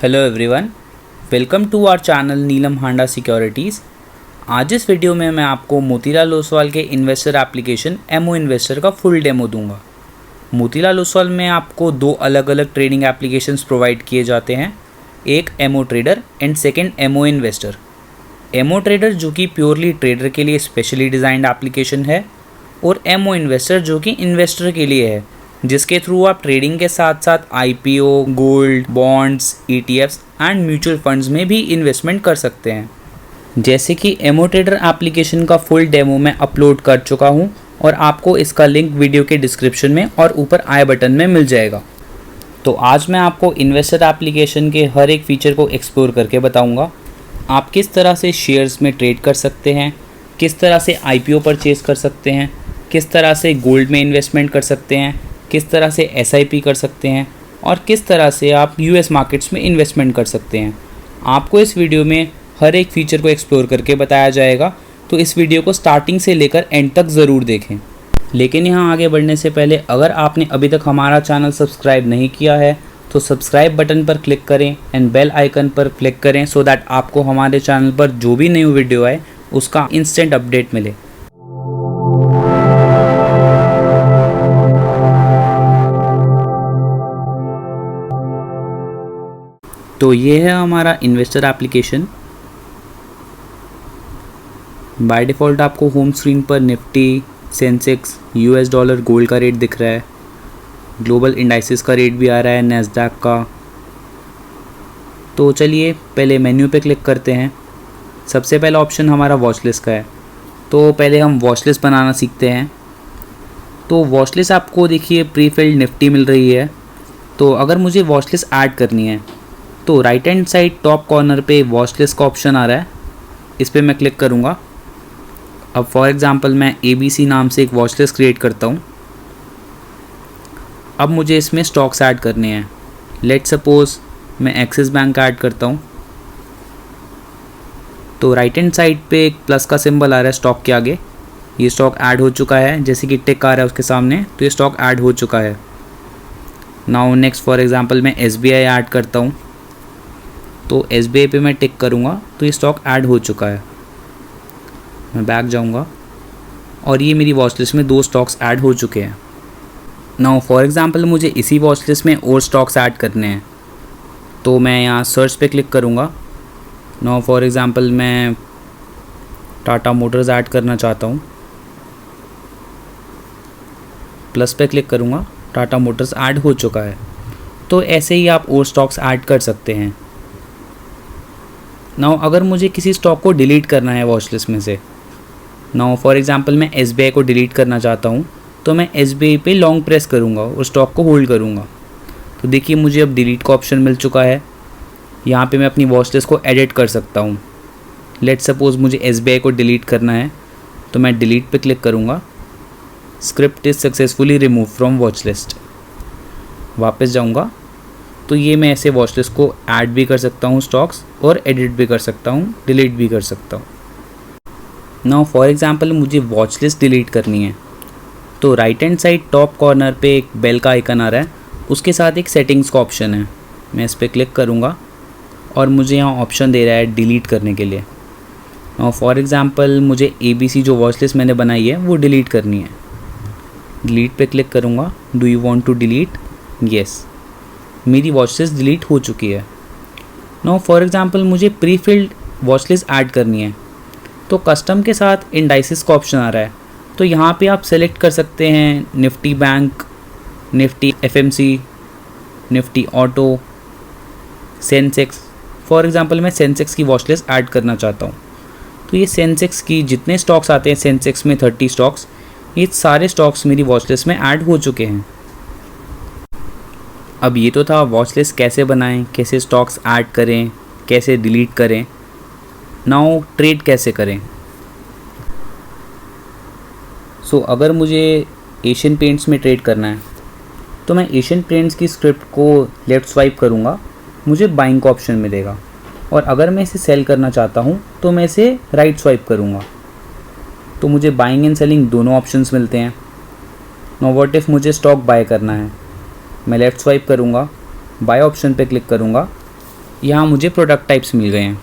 Hello everyone, welcome to our channel Neelam Handa Securities. आज इस video में मैं आपको मोतीलाल ओसवाल के इन्वेस्टर एप्लीकेशन एमओ इन्वेस्टर का फुल डेमो दूंगा। मोतीलाल ओसवाल में आपको दो अलग अलग ट्रेडिंग एप्लीकेशंस प्रोवाइड किए जाते हैं, एक MO trader and second MO investor. MO trader जो कि प्योरली ट्रेडर के लिए स्पेशली डिज़ाइंड एप्लीकेशन है और एमओ इन्वेस्टर जो कि इन्वेस्टर के लिए है, जिसके थ्रू आप ट्रेडिंग के साथ साथ IPO, gold, bonds, ETFs and mutual funds में भी इन्वेस्टमेंट कर सकते हैं। जैसे कि एमओ ट्रेडर एप्लीकेशन का फुल डेमो मैं अपलोड कर चुका हूं और आपको इसका लिंक वीडियो के डिस्क्रिप्शन में और ऊपर आई बटन में मिल जाएगा। तो आज मैं आपको इन्वेस्टर एप्लीकेशन के हर एक फीचर को एक्सप्लोर करके बताऊंगा। आप किस तरह से शेयर्स में ट्रेड कर सकते हैं, किस तरह से आईपीओ परचेज कर सकते हैं, किस तरह से गोल्ड में इन्वेस्टमेंट कर सकते हैं, किस तरह से एसआईपी कर सकते हैं और किस तरह से आप यूएस मार्केट्स में इन्वेस्टमेंट कर सकते हैं। आपको इस वीडियो में हर एक फीचर को एक्सप्लोर करके बताया जाएगा, तो इस वीडियो को स्टार्टिंग से लेकर एंड तक ज़रूर देखें। लेकिन यहाँ आगे बढ़ने से पहले अगर आपने अभी तक हमारा चैनल सब्सक्राइब नहीं किया है तो सब्सक्राइब बटन पर क्लिक करें एंड बेल आइकन पर क्लिक करें सो दैट आपको हमारे चैनल पर जो भी न्यू वीडियो आए उसका इंस्टेंट अपडेट मिले। तो ये है हमारा इन्वेस्टर एप्लीकेशन। बाय डिफ़ॉल्ट आपको होम स्क्रीन पर Nifty, Sensex, US dollar, gold का रेट दिख रहा है। ग्लोबल इंडाइसेस का रेट भी आ रहा है, नैस्डैक का। तो चलिए पहले मेन्यू पे क्लिक करते हैं। सबसे पहला ऑप्शन हमारा वॉच लिस्ट का है, तो पहले हम वॉच लिस्ट बनाना सीखते हैं। तो वॉच लिस्ट आपको देखिए प्री फिल्ड निफ्टी मिल रही है। तो अगर मुझे वॉच लिस्ट ऐड करनी है तो right hand side top corner पे वॉच लिस्ट का ऑप्शन आ रहा है, इस पर मैं क्लिक करूँगा। अब फॉर एग्ज़ाम्पल मैं ABC नाम से एक वॉच लिस्ट क्रिएट करता हूँ। अब मुझे इसमें स्टॉक्स ऐड करने हैं। लेट सपोज मैं एक्सिस बैंक ऐड करता हूँ। तो राइट हैंड साइड पे एक प्लस का सिंबल आ रहा है स्टॉक के आगे, ये स्टॉक ऐड हो चुका है। जैसे कि टिक आ रहा है उसके सामने, तो ये स्टॉक ऐड हो चुका है। नाउ नेक्स्ट फॉर एग्ज़ाम्पल मैं SBI ऐड करता हूँ। तो SBI पे मैं टिक करूँगा तो ये स्टॉक ऐड हो चुका है। मैं बैक जाऊँगा और ये मेरी वॉच लिस्ट में दो स्टॉक्स ऐड हो चुके हैं। नाउ फॉर एग्ज़ाम्पल मुझे इसी वॉच लिस्ट में और स्टॉक्स ऐड करने हैं, तो मैं यहाँ सर्च पे क्लिक करूँगा। नाउ फॉर एग्ज़ाम्पल मैं टाटा मोटर्स ऐड करना चाहता हूँ। प्लस पे क्लिक करूँगा, टाटा मोटर्स ऐड हो चुका है। तो ऐसे ही आप और स्टॉक्स ऐड कर सकते हैं। नाउ अगर मुझे किसी स्टॉक को डिलीट करना है वॉच लिस्ट में से, नाउ फॉर एग्ज़ाम्पल मैं SBI को डिलीट करना चाहता हूँ, तो मैं SBI पे लॉन्ग प्रेस करूँगा और स्टॉक को होल्ड करूँगा। तो देखिए मुझे अब डिलीट का ऑप्शन मिल चुका है। यहाँ पे मैं अपनी वॉच लिस्ट को एडिट कर सकता हूँ। लेट सपोज मुझे SBI को डिलीट करना है, तो मैं डिलीट पे क्लिक करूँगा। Script is successfully remove from watch list. वापस जाऊँगा तो ये मैं ऐसे वॉच लिस्ट को ऐड भी कर सकता हूँ स्टॉक्स, और एडिट भी कर सकता हूँ, डिलीट भी कर सकता हूँ। नाउ फॉर एग्ज़ाम्पल मुझे वॉच लिस्ट डिलीट करनी है, तो right hand side top corner पे एक बेल का आइकन आ रहा है, उसके साथ एक सेटिंग्स का ऑप्शन है। मैं इस पर क्लिक करूँगा और मुझे यहाँ ऑप्शन दे रहा है डिलीट करने के लिए। नाउ फॉर एग्ज़ाम्पल मुझे ABC जो वॉच लिस्ट मैंने बनाई है वो डिलीट करनी है। डिलीट पे क्लिक करूँगा। Do you want to delete? Yes, मेरी वॉच लिस्ट डिलीट हो चुकी है। नाउ फॉर एग्ज़ाम्पल मुझे pre filled watch list add करनी है, तो कस्टम के साथ इंडाइसिस का ऑप्शन आ रहा है। तो यहाँ पे आप सेलेक्ट कर सकते हैं Nifty bank, Nifty FMC, Nifty auto, Sensex. For example मैं सेंसेक्स की वॉच लिस्ट ऐड करना चाहता हूँ, तो ये सेंसेक्स की जितने स्टॉक्स आते हैं, सेंसेक्स में 30 स्टॉक्स, ये सारे स्टॉक्स मेरी वॉच लिस्ट में ऐड हो चुके हैं। अब ये तो था वॉच लिस्ट कैसे बनाएं, कैसे स्टॉक्स ऐड करें, कैसे डिलीट करें। नाउ ट्रेड कैसे करें। सो अगर मुझे एशियन पेंट्स में ट्रेड करना है, तो मैं एशियन पेंट्स की स्क्रिप्ट को लेफ़्ट स्वाइप करूँगा, मुझे बाइंग का ऑप्शन मिलेगा। और अगर मैं इसे सेल करना चाहता हूँ तो मैं इसे राइट स्वाइप करूँगा, तो मुझे बाइंग एंड सेलिंग दोनों ऑप्शंस मिलते हैं। नाउ व्हाट इफ़ मुझे स्टॉक बाय करना है, मैं लेफ़्ट स्वाइप करूँगा, बाय ऑप्शन पे क्लिक करूँगा यहाँ मुझे प्रोडक्ट टाइप्स मिल गए हैं।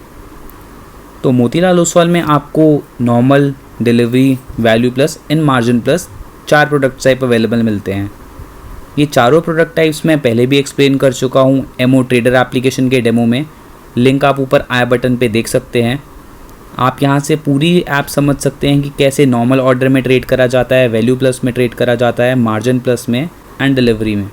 तो मोतीलाल ओसवाल में आपको normal, delivery, value plus and margin plus 4 product type available मिलते हैं। ये चारों प्रोडक्ट टाइप्स मैं पहले भी एक्सप्लेन कर चुका हूँ एमओ ट्रेडर एप्लीकेशन के डेमो में। लिंक आप ऊपर आई बटन पे देख सकते हैं। आप यहाँ से पूरी ऐप समझ सकते हैं कि कैसे नॉर्मल ऑर्डर में ट्रेड करा जाता है, वैल्यू प्लस में ट्रेड करा जाता है, मार्जिन प्लस में एंड डिलीवरी में।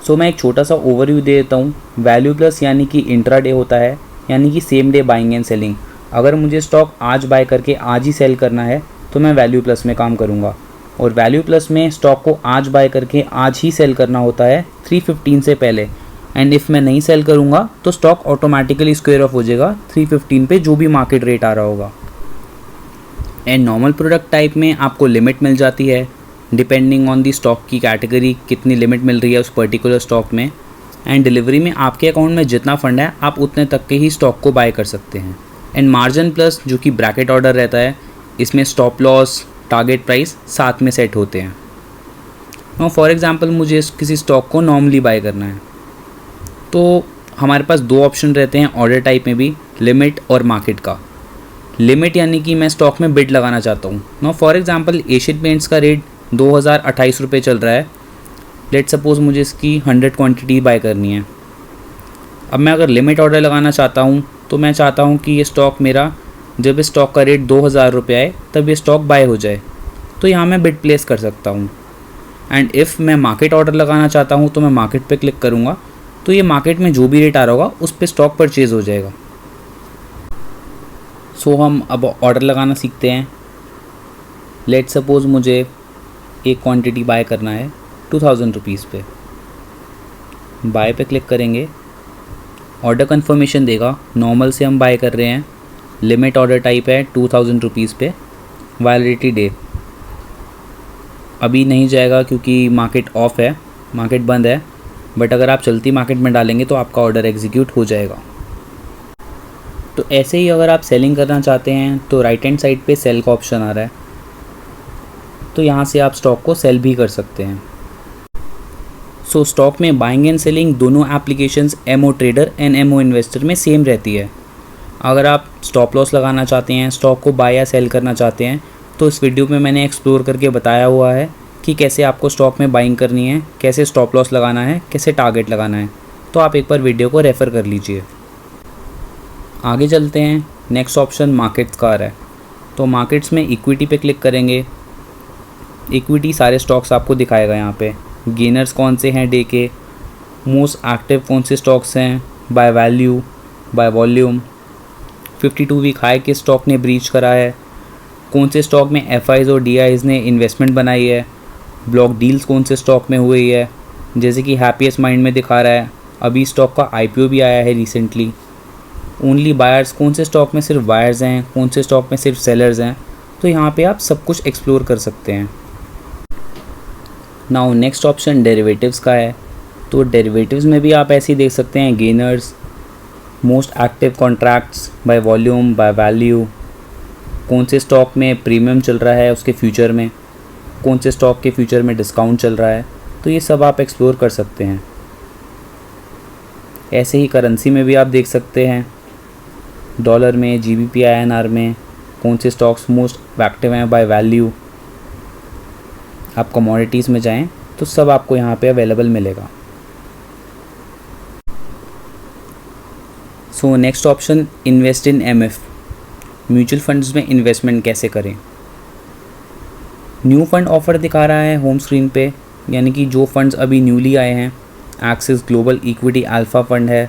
सो मैं एक छोटा सा ओवरव्यू दे देता हूँ। वैल्यू प्लस यानी कि इंट्राडे होता है, यानी कि same day buying and selling. अगर मुझे स्टॉक आज बाय करके आज ही सेल करना है तो मैं वैल्यू प्लस में काम करूँगा। और वैल्यू प्लस में स्टॉक को आज बाय करके आज ही सेल करना होता है 315 से पहले। एंड इफ़ मैं नहीं सेल करूँगा तो स्टॉक ऑटोमेटिकली स्क्वायर ऑफ हो जाएगा 315 पे, जो भी मार्केट रेट आ रहा होगा। एंड नॉर्मल प्रोडक्ट टाइप में आपको लिमिट मिल जाती है डिपेंडिंग ऑन दी स्टॉक की कैटेगरी, कितनी लिमिट मिल रही है उस पर्टिकुलर स्टॉक में। एंड डिलीवरी में आपके अकाउंट में जितना फंड है आप उतने तक के ही स्टॉक को बाय कर सकते हैं। एंड मार्जिन प्लस जो कि ब्रैकेट ऑर्डर रहता है, इसमें स्टॉप लॉस, टारगेट प्राइस साथ में सेट होते हैं। और फॉर एग्जांपल मुझे किसी स्टॉक को नॉर्मली बाय करना है तो हमारे पास 2 ऑप्शन रहते हैं ऑर्डर टाइप में भी, लिमिट और मार्केट का। लिमिट यानी कि मैं स्टॉक में बिड लगाना चाहता हूँ। No for example Asian Paints का रेट 2028 रुपये चल रहा है। लेट सपोज मुझे इसकी 100 क्वांटिटी बाय करनी है। अब मैं अगर लिमिट ऑर्डर लगाना चाहता हूँ तो मैं चाहता हूँ कि ये स्टॉक मेरा जब इस स्टॉक का रेट 2000 रुपये आए तब ये स्टॉक बाय हो जाए, तो यहाँ मैं बिड प्लेस कर सकता हूँ। एंड इफ़ मैं मार्केट ऑर्डर लगाना चाहता हूँ तो मैं मार्केट पे क्लिक करूँगा, तो ये मार्केट में जो भी रेट आ रहा होगा उस पर स्टॉक परचेज हो जाएगा। सो हम अब ऑर्डर लगाना सीखते हैं। लेट सपोज मुझे एक क्वांटिटी बाय करना है 2000 रुपीज़ पे। बाय पे क्लिक करेंगे, ऑर्डर कन्फर्मेशन देगा, नॉर्मल से हम बाय कर रहे हैं, लिमिट ऑर्डर टाइप है 2000 रुपीज़ पे, वैलिडिटी डे अभी नहीं जाएगा क्योंकि मार्केट ऑफ है, मार्केट बंद है। बट अगर आप चलती मार्केट में डालेंगे तो आपका ऑर्डर एग्जीक्यूट हो जाएगा। तो ऐसे ही अगर आप सेलिंग करना चाहते हैं तो राइट हैंड साइड पे सेल का ऑप्शन आ रहा है, तो यहाँ से आप स्टॉक को सेल भी कर सकते हैं। सो स्टॉक में बाइंग एंड सेलिंग दोनों applications MO trader and MO investor में सेम रहती है। अगर आप स्टॉप लॉस लगाना चाहते हैं, स्टॉक को बाय या सेल करना चाहते हैं, तो इस वीडियो में मैंने एक्सप्लोर करके बताया हुआ है कि कैसे आपको स्टॉक में बाइंग करनी है, कैसे स्टॉप लॉस लगाना है, कैसे टारगेट लगाना है। तो आप एक बार वीडियो को रेफ़र कर लीजिए। आगे चलते हैं। नेक्स्ट ऑप्शन मार्केट्स का आ रहा है। तो मार्केट्स में इक्विटी पे क्लिक करेंगे। इक्विटी सारे स्टॉक्स आपको दिखाएगा यहाँ पे। गेनर्स कौन से हैं डे के, मोस्ट एक्टिव कौन से स्टॉक्स हैं by value, by volume, 52 week high किस स्टॉक ने ब्रीच करा है, कौन से स्टॉक में एफआईज और डीआईज ने इन्वेस्टमेंट बनाई है, ब्लॉक डील्स कौन से स्टॉक में हुई है, जैसे कि हैप्पीएस्ट माइंड में दिखा रहा है, अभी स्टॉक का आईपीओ भी आया है रिसेंटली। ओनली बायर्स, कौन से स्टॉक में सिर्फ बायर्स हैं, कौन से स्टॉक में सिर्फ सेलर्स हैं। तो यहाँ पे आप सब कुछ एक्सप्लोर कर सकते हैं। नाउ नेक्स्ट ऑप्शन डेरिवेटिव्स का है। तो डेरिवेटिव्स में भी आप ऐसे ही देख सकते हैं, gainers, most active contracts by volume, by value, कौन से स्टॉक में प्रीमियम चल रहा है उसके फ्यूचर में, कौन से स्टॉक के फ्यूचर में डिस्काउंट चल रहा है। तो ये सब आप एक्सप्लोर कर सकते हैं। ऐसे ही करेंसी में भी आप देख सकते हैं, डॉलर में, जीबीपी आईएनआर में, कौन से स्टॉक्स मोस्ट एक्टिव हैं बाय वैल्यू। आप कमोडिटीज़ में जाएं तो सब आपको यहाँ पे अवेलेबल मिलेगा। सो next option invest in MF, mutual funds में इन्वेस्टमेंट कैसे करें। न्यू फंड ऑफर दिखा रहा है होम स्क्रीन पे, यानी कि जो फंड्स अभी न्यूली आए हैं। Axis global equity alpha fund है,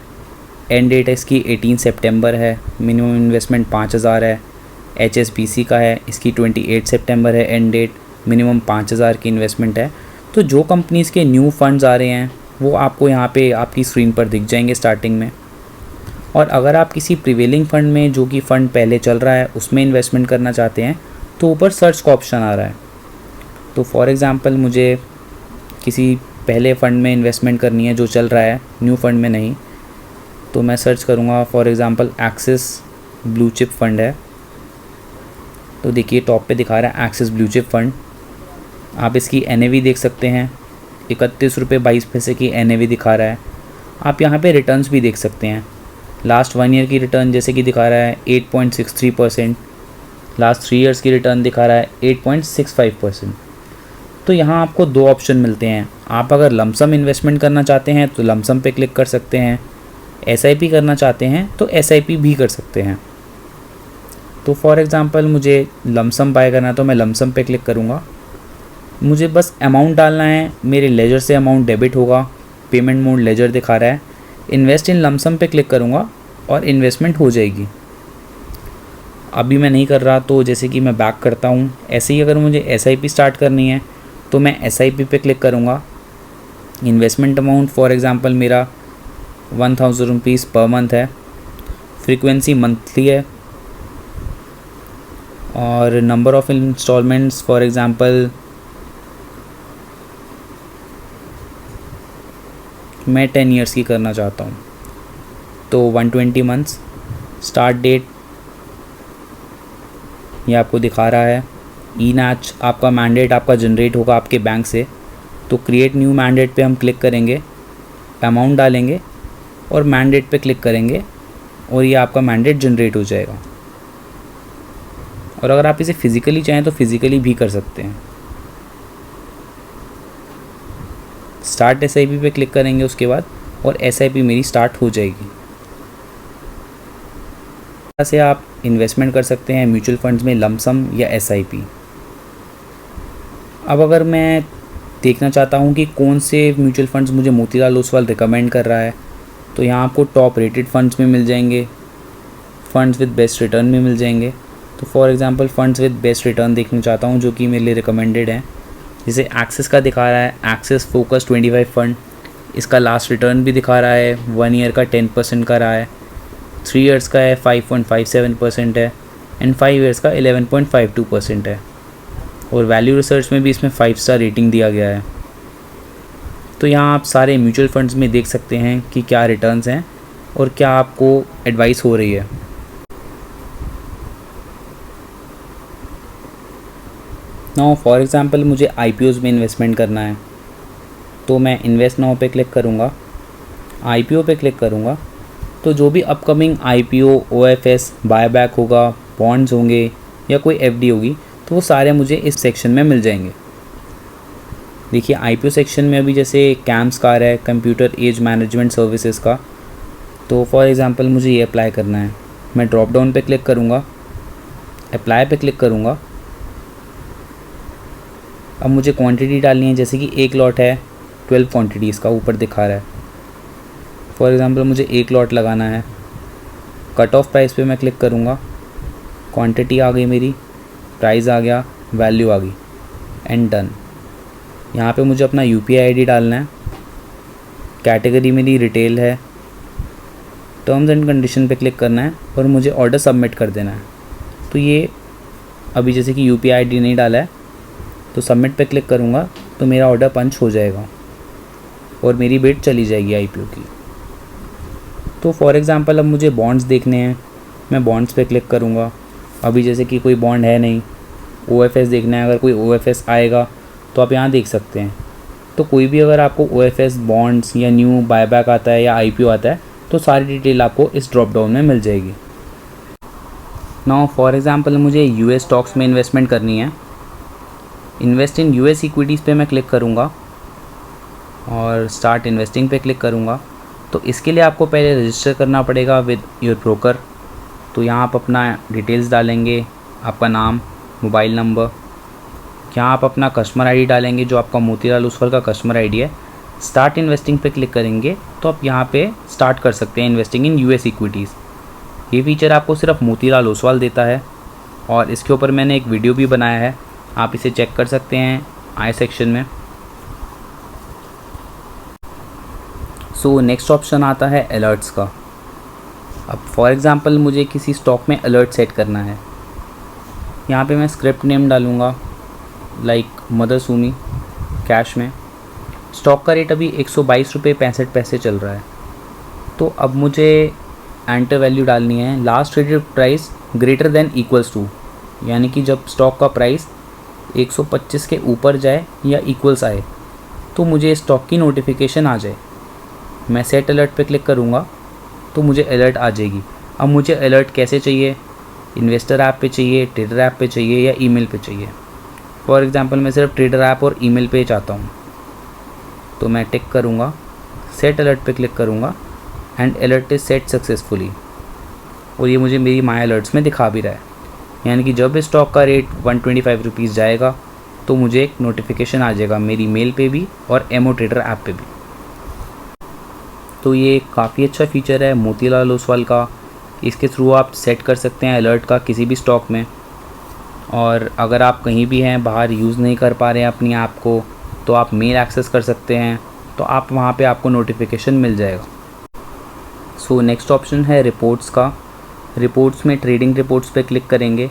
एंड डेट इसकी 18 सितंबर है, मिनिमम इन्वेस्टमेंट 5000 है। HSBC का है, इसकी 28 सितंबर है एंड डेट, मिनिमम 5000 की इन्वेस्टमेंट है। तो जो कंपनीज़ के न्यू फंड्स आ रहे हैं वो आपको यहाँ पे आपकी स्क्रीन पर दिख जाएंगे स्टार्टिंग में। और अगर आप किसी प्रिवेलिंग फ़ंड में, जो कि फ़ंड पहले चल रहा है, उसमें इन्वेस्टमेंट करना चाहते हैं तो ऊपर सर्च का ऑप्शन आ रहा है। तो फॉर एग्ज़ाम्पल मुझे किसी पहले फ़ंड में इन्वेस्टमेंट करनी है जो चल रहा है, न्यू फंड में नहीं, तो मैं सर्च करूँगा for example axis blue chip fund है। तो देखिए टॉप पे दिखा रहा है एक्सिस ब्लू चिप फंड। आप इसकी NAV देख सकते हैं, 31 रुपये 22 पैसे की NAV दिखा रहा है। आप यहाँ पे रिटर्न्स भी देख सकते हैं। लास्ट 1 ईयर की रिटर्न जैसे कि दिखा रहा है 8.63%, लास्ट 3 ईयर्स की रिटर्न दिखा रहा है 8.65%। तो यहाँ आपको 2 ऑप्शन मिलते हैं। आप अगर लमसम इन्वेस्टमेंट करना चाहते हैं तो लमसम पे क्लिक कर सकते हैं, SIP करना चाहते हैं तो SIP भी कर सकते हैं। तो फॉर एग्ज़ाम्पल मुझे लमसम बाय करना है तो मैं लमसम पे क्लिक करूँगा। मुझे बस अमाउंट डालना है, मेरे लेजर से अमाउंट डेबिट होगा, पेमेंट मोड लेजर दिखा रहा है, इन्वेस्ट इन लमसम पे क्लिक करूँगा और इन्वेस्टमेंट हो जाएगी। अभी मैं नहीं कर रहा तो जैसे कि मैं बैक करता हूँ। ऐसे ही अगर मुझे SIP स्टार्ट करनी है तो मैं SIP पे क्लिक करूँगा। इन्वेस्टमेंट अमाउंट फॉर एग्ज़ाम्पल मेरा 1000 रुपीज़ पर मंथ है, फ्रीक्वेंसी मंथली है और number of installments for example मैं 10 ईयर्स की करना चाहता हूँ तो 120 मंथ्स। स्टार्ट डेट ये आपको दिखा रहा है। ई-नैच आपका मैंडेट आपका जनरेट होगा आपके बैंक से, तो क्रिएट न्यू मैंडेट पे हम क्लिक करेंगे, अमाउंट डालेंगे और मैंडेट पे क्लिक करेंगे और ये आपका मैंडेट जनरेट हो जाएगा। और अगर आप इसे फ़िज़िकली चाहें तो फ़िज़िकली भी कर सकते हैं। स्टार्ट SIP पे क्लिक करेंगे उसके बाद और SIP मेरी स्टार्ट हो जाएगी। से आप इन्वेस्टमेंट कर सकते हैं म्यूचुअल फंड्स में लमसम या SIP। अब अगर मैं देखना चाहता हूँ कि कौन से म्यूचुअल फंड्स मुझे मोतीलाल ओसवाल रिकमेंड कर रहा है, तो यहाँ आपको टॉप रेटेड फंड्स में मिल जाएंगे, फंड्स विद बेस्ट रिटर्न में मिल जाएंगे। तो for example funds with best return देखना चाहता हूँ जो कि मेरे लिए रिकमेंडेड है। जैसे एक्सिस का दिखा रहा है, एक्सिस फोकस 25 फंड, इसका लास्ट रिटर्न भी दिखा रहा है 1 ईयर का 10% का रहा है, 3 ईयर्स का है 5.57% है एंड 5 ईयर्स का 11.52% है। और वैल्यू रिसर्च में भी इसमें 5 स्टार रेटिंग दिया गया है। तो यहाँ आप सारे म्यूचुअल फंड्स में देख सकते हैं कि क्या रिटर्न्स हैं और क्या आपको एडवाइस हो रही है। नाउ फॉर एग्ज़ाम्पल मुझे IPOs में इन्वेस्टमेंट करना है तो मैं इन्वेस्ट नाउ पे क्लिक करूँगा, IPO पे क्लिक करूँगा। तो जो भी अपकमिंग IPO, OFS, बायबैक होगा, बॉन्ड्स होंगे या कोई FD होगी तो वो सारे मुझे इस सेक्शन में मिल जाएंगे। देखिए IPO सेक्शन में अभी जैसे कैम्स का है, कंप्यूटर एज मैनेजमेंट सर्विसेज का, तो फॉर एग्ज़ाम्पल मुझे ये अप्लाई करना है। मैं ड्रॉप डाउन पे क्लिक करूँगा, अप्लाई पे क्लिक करूँगा। अब मुझे क्वांटिटी डालनी है, जैसे कि एक लॉट है 12 क्वांटिटीज़ का ऊपर दिखा रहा है। फॉर एग्ज़ाम्पल मुझे एक लॉट लगाना है। कट ऑफ प्राइस पे मैं क्लिक करूँगा, क्वांटिटी आ गई मेरी, प्राइस आ गया, वैल्यू आ गई एंड डन। यहाँ पे मुझे अपना UPI ID डालना है, कैटेगरी मेरी रिटेल है, टर्म्स एंड कंडीशन पे क्लिक करना है और मुझे ऑर्डर सबमिट कर देना है। तो ये अभी जैसे कि UPI ID नहीं डाला है तो सबमिट पे क्लिक करूँगा तो मेरा ऑर्डर पंच हो जाएगा और मेरी बिड चली जाएगी IPO की। तो फॉर एग्ज़ाम्पल अब मुझे बॉन्ड्स देखने हैं, मैं बॉन्ड्स पे क्लिक करूँगा। अभी जैसे कि कोई बॉन्ड है नहीं, OFS देखना है, अगर कोई OFS आएगा तो आप यहाँ देख सकते हैं। तो कोई भी अगर आपको OFS बॉन्ड्स या न्यू बायबैक आता है या IPO आता है तो सारी डिटेल आपको इस ड्रॉप डाउन में मिल जाएगी। नाउ फॉर एग्ज़ाम्पल मुझे US स्टॉक्स में इन्वेस्टमेंट करनी है, इन्वेस्ट इन US इक्विटीज़ पे मैं क्लिक करूँगा और स्टार्ट इन्वेस्टिंग पे क्लिक करूँगा। तो इसके लिए आपको पहले रजिस्टर करना पड़ेगा विद योर ब्रोकर। तो यहाँ आप अपना डिटेल्स डालेंगे, आपका नाम, मोबाइल नंबर। यहाँ आप अपना कस्टमर ID डालेंगे जो आपका मोतीलाल ओसवाल का कस्टमर ID है। स्टार्ट इन्वेस्टिंग पे क्लिक करेंगे तो आप यहाँ पे स्टार्ट कर सकते हैं इन्वेस्टिंग इन US इक्विटीज़। ये फीचर आपको सिर्फ मोतीलाल ओसवाल देता है और इसके ऊपर मैंने एक वीडियो भी बनाया है, आप इसे चेक कर सकते हैं आई सेक्शन में। सो नेक्स्ट ऑप्शन आता है अलर्ट्स का। अब फॉर एग्ज़ाम्पल मुझे किसी स्टॉक में अलर्ट सेट करना है। यहाँ पे मैं स्क्रिप्ट नेम डालूँगा लाइक मदरसूमी कैश में। स्टॉक का रेट अभी 122 रुपये 65 पैसे चल रहा है। तो अब मुझे एंटर वैल्यू डालनी है, last traded price greater than equals to, यानी कि जब स्टॉक का प्राइस 125 के ऊपर जाए या इक्वल्स आए तो मुझे स्टॉक की नोटिफिकेशन आ जाए। मैं सेट अलर्ट पे क्लिक करूँगा तो मुझे अलर्ट आ जाएगी। अब मुझे अलर्ट कैसे चाहिए, इन्वेस्टर ऐप पे चाहिए, ट्रेडर ऐप पे चाहिए या ईमेल पे चाहिए। फॉर एग्ज़ाम्पल मैं सिर्फ ट्रेडर ऐप और ईमेल पे चाहता हूँ, तो मैं टिक करूँगा, सेट अलर्ट पे क्लिक करूँगा and alert is set successfully, और ये मुझे मेरी माई अलर्ट्स में दिखा भी रहा है। यानी कि जब स्टॉक का रेट 125 रुपीज़ जाएगा तो मुझे एक नोटिफिकेशन आ जाएगा मेरी मेल पे भी और एमओ ट्रेडर ऐप पे भी। तो ये काफ़ी अच्छा फीचर है मोतीलाल ओसवाल का। इसके थ्रू आप सेट कर सकते हैं अलर्ट का किसी भी स्टॉक में, और अगर आप कहीं भी हैं बाहर यूज़ नहीं कर पा रहे हैं अपनी ऐप को, तो आप मेल एक्सेस कर सकते हैं, तो आप वहाँ पे आपको नोटिफिकेशन मिल जाएगा। सो नेक्स्ट ऑप्शन है रिपोर्ट्स का। रिपोर्ट्स में ट्रेडिंग रिपोर्ट्स पे क्लिक करेंगे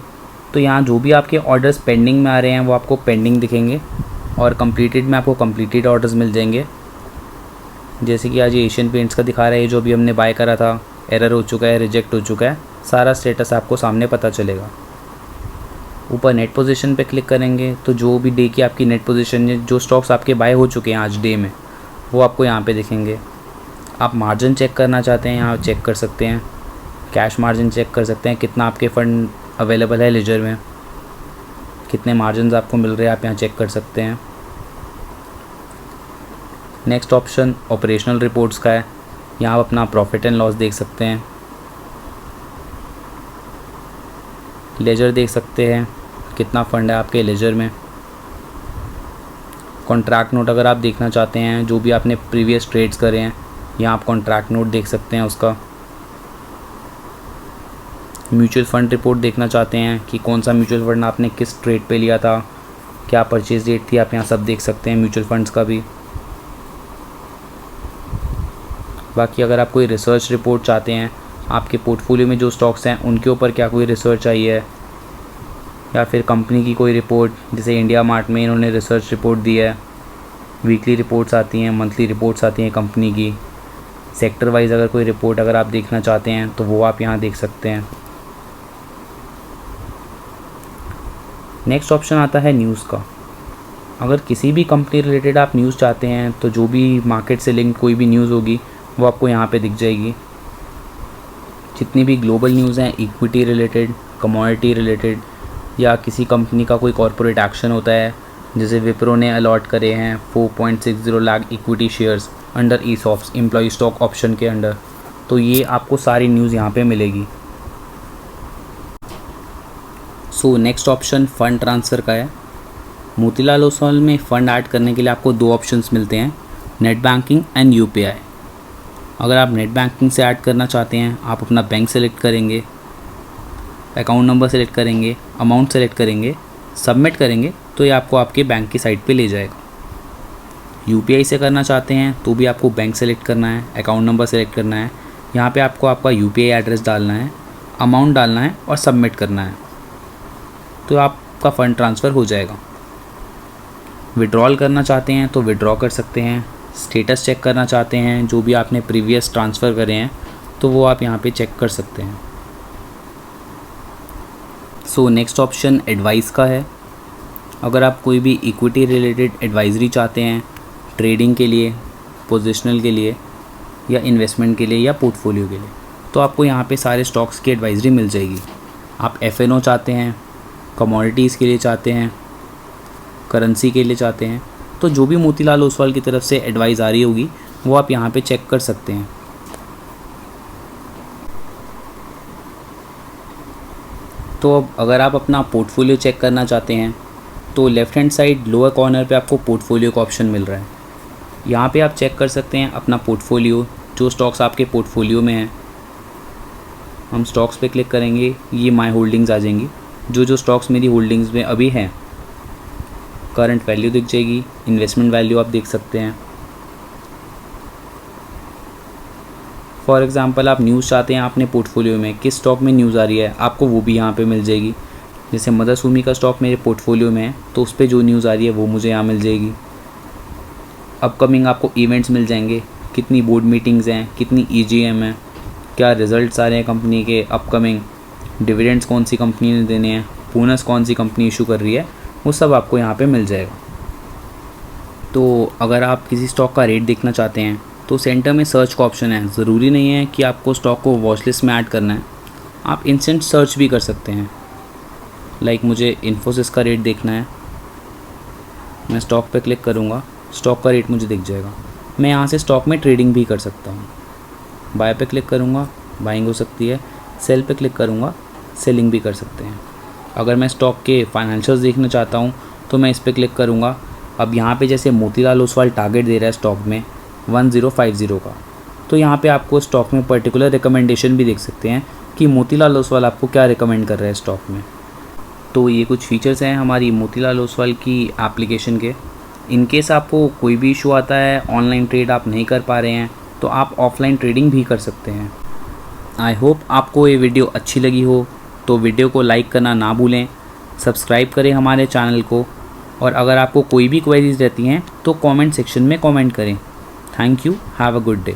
तो यहाँ जो भी आपके ऑर्डर्स पेंडिंग में आ रहे हैं वो आपको पेंडिंग दिखेंगे, और कंप्लीटेड में आपको कंप्लीटेड ऑर्डर्स मिल जाएंगे। जैसे कि आज ये एशियन पेंट्स का दिखा रहा है, जो भी हमने बाय करा था एरर हो चुका है, रिजेक्ट हो चुका है, सारा स्टेटस आपको सामने पता चलेगा। ऊपर नेट पोजीशन पे क्लिक करेंगे तो जो भी डे की आपकी नेट पोजीशन है, जो स्टॉक्स आपके बाय हो चुके हैं आज डे में, वो आपको यहाँ पे दिखेंगे। आप मार्जिन चेक करना चाहते हैं यहाँ चेक कर सकते हैं, कैश मार्जिन चेक कर सकते हैं, कितना आपके फ़ंड अवेलेबल है लेजर में, कितने मार्जिन आपको मिल रहे हैं आप यहाँ चेक कर सकते हैं। नेक्स्ट ऑप्शन ऑपरेशनल रिपोर्ट्स का है। यहाँ आप अपना प्रॉफिट एंड लॉस देख सकते हैं, लेजर देख सकते हैं कितना फ़ंड है आपके लेजर में। कॉन्ट्रैक्ट नोट अगर आप देखना चाहते हैं जो भी आपने प्रीवियस ट्रेड्स करे हैं, यहाँ आप कॉन्ट्रैक्ट नोट देख सकते हैं उसका। म्यूचुअल फ़ंड रिपोर्ट देखना चाहते हैं कि कौन सा म्यूचुअल फ़ंड आपने किस ट्रेड पे लिया था, क्या परचेज डेट थी, आप यहाँ सब देख सकते हैं म्यूचुअल फ़ंड्स का भी। बाकी अगर आप कोई रिसर्च रिपोर्ट चाहते हैं, आपके पोर्टफोलियो में जो स्टॉक्स हैं उनके ऊपर क्या कोई रिसर्च आई है, या फिर कंपनी की कोई रिपोर्ट, जैसे इंडिया मार्ट में इन्होंने रिसर्च रिपोर्ट दी है, वीकली रिपोर्ट्स आती हैं, मंथली रिपोर्ट्स आती हैं कंपनी की। सेक्टर वाइज अगर कोई रिपोर्ट अगर आप देखना चाहते हैं तो वो आप यहाँ देख सकते हैं। नेक्स्ट ऑप्शन आता है न्यूज़ का। अगर किसी भी कंपनी रिलेटेड आप न्यूज़ चाहते हैं तो जो भी मार्केट से लिंक कोई भी न्यूज़ होगी वो आपको यहाँ पे दिख जाएगी। जितनी भी ग्लोबल न्यूज़ हैं, इक्विटी रिलेटेड, कमोडिटी रिलेटेड, या किसी कंपनी का कोई कॉरपोरेट एक्शन होता है, जैसे विप्रो ने अलॉट करे हैं 4.60 lakh equity shares under ESOPs employ stock option के अंडर, तो ये आपको सारी न्यूज़ यहाँ पे मिलेगी। So next option fund transfer का है। मोतीलाल ओसवाल में फ़ंड ऐड करने के लिए आपको दो ऑप्शंस मिलते हैं, नेट बैंकिंग एंड यूपीआई। अगर आप नेट बैंकिंग से ऐड करना चाहते हैं, आप अपना बैंक सेलेक्ट करेंगे, अकाउंट नंबर सेलेक्ट करेंगे, अमाउंट सेलेक्ट करेंगे, सबमिट करेंगे तो ये आपको आपके बैंक की साइट पे ले जाएगा। यूपीआई से करना चाहते हैं तो भी आपको बैंक सेलेक्ट करना है, अकाउंट नंबर सेलेक्ट करना है, यहाँ पे आपको आपका यूपीआई एड्रेस डालना है, अमाउंट डालना है और सबमिट करना है, तो आपका फ़ंड ट्रांसफ़र हो जाएगा। विड्रॉल करना चाहते हैं तो विड्रॉ कर सकते हैं। स्टेटस चेक करना चाहते हैं जो भी आपने प्रीवियस ट्रांसफ़र करे हैं तो वो आप यहाँ पे चेक कर सकते हैं। सो नेक्स्ट ऑप्शन एडवाइस का है। अगर आप कोई भी इक्विटी रिलेटेड एडवाइजरी चाहते हैं ट्रेडिंग के लिए, पोजिशनल के लिए, या इन्वेस्टमेंट के लिए, या पोर्टफोलियो के लिए, तो आपको यहाँ पे सारे स्टॉक्स की एडवाइजरी मिल जाएगी। आप एफएनओ चाहते हैं, कमोडिटीज़ के लिए चाहते हैं, करेंसी के लिए चाहते हैं, तो जो भी मोतीलाल ओसवाल की तरफ से एडवाइस आ रही होगी वो आप यहाँ पे चेक कर सकते हैं। तो अब अगर आप अपना पोर्टफोलियो चेक करना चाहते हैं तो left hand side lower corner पे आपको पोर्टफोलियो का ऑप्शन मिल रहा है। यहाँ पे आप चेक कर सकते हैं अपना पोर्टफोलियो, जो स्टॉक्स आपके पोर्टफोलियो में हैं। हम स्टॉक्स पे क्लिक करेंगे, ये माय होल्डिंग्स आ जाएंगी, जो स्टॉक्स मेरी होल्डिंग्स में अभी हैं। करंट वैल्यू दिख जाएगी, इन्वेस्टमेंट वैल्यू आप देख सकते हैं। फॉर एग्ज़ाम्पल आप न्यूज़ चाहते हैं अपने पोर्टफोलियो में किस स्टॉक में न्यूज़ आ रही है, आपको वो भी यहाँ पे मिल जाएगी। जैसे मदरसुमी का स्टॉक मेरे पोर्टफोलियो में है तो उस पर जो न्यूज़ आ रही है वो मुझे यहाँ मिल जाएगी। अपकमिंग आपको इवेंट्स मिल जाएंगे, कितनी बोर्ड मीटिंग्स हैं, कितनी ईजीएम है, क्या रिजल्ट्स आ रहे हैं कंपनी के अपकमिंग, डिविडेंड्स कौन सी कंपनी ने देने हैं, बोनस कौन सी कंपनी इशू कर रही है, वो सब आपको यहाँ पे मिल जाएगा। तो अगर आप किसी स्टॉक का रेट देखना चाहते हैं तो सेंटर में सर्च का ऑप्शन है। ज़रूरी नहीं है कि आपको स्टॉक को वॉच लिस्ट में ऐड करना है, आप इंस्टेंट सर्च भी कर सकते हैं। लाइक मुझे इन्फोसिस का रेट देखना है, मैं स्टॉक पे क्लिक करूँगा, स्टॉक का रेट मुझे दिख जाएगा। मैं यहाँ से स्टॉक में ट्रेडिंग भी कर सकता हूँ। बाय पे क्लिक करूँगा, बाइंग हो सकती है। सेल पे क्लिक करूँगा, सेलिंग भी कर सकते हैं। अगर मैं स्टॉक के फाइनेंशियल्स देखना चाहता हूँ तो मैं इस पर क्लिक करूँगा। अब यहाँ पे जैसे मोतीलाल ओसवाल टारगेट दे रहा है स्टॉक में 1050 का, तो यहाँ पे आपको स्टॉक में पर्टिकुलर रिकमेंडेशन भी देख सकते हैं कि मोतीलाल ओसवाल आपको क्या रिकमेंड कर रहा है स्टॉक में। तो ये कुछ फीचर्स हैं हमारी मोतीलाल ओसवाल की एप्लीकेशन के। इन केस आपको कोई भी इशू आता है, ऑनलाइन ट्रेड आप नहीं कर पा रहे हैं, तो आप ऑफलाइन ट्रेडिंग भी कर सकते हैं। आई होप आपको ये वीडियो अच्छी लगी हो, तो वीडियो को लाइक करना ना भूलें, सब्सक्राइब करें हमारे चैनल को, और अगर आपको कोई भी क्वेरीज रहती हैं तो कमेंट सेक्शन में कमेंट करें। Thank you, have a good day.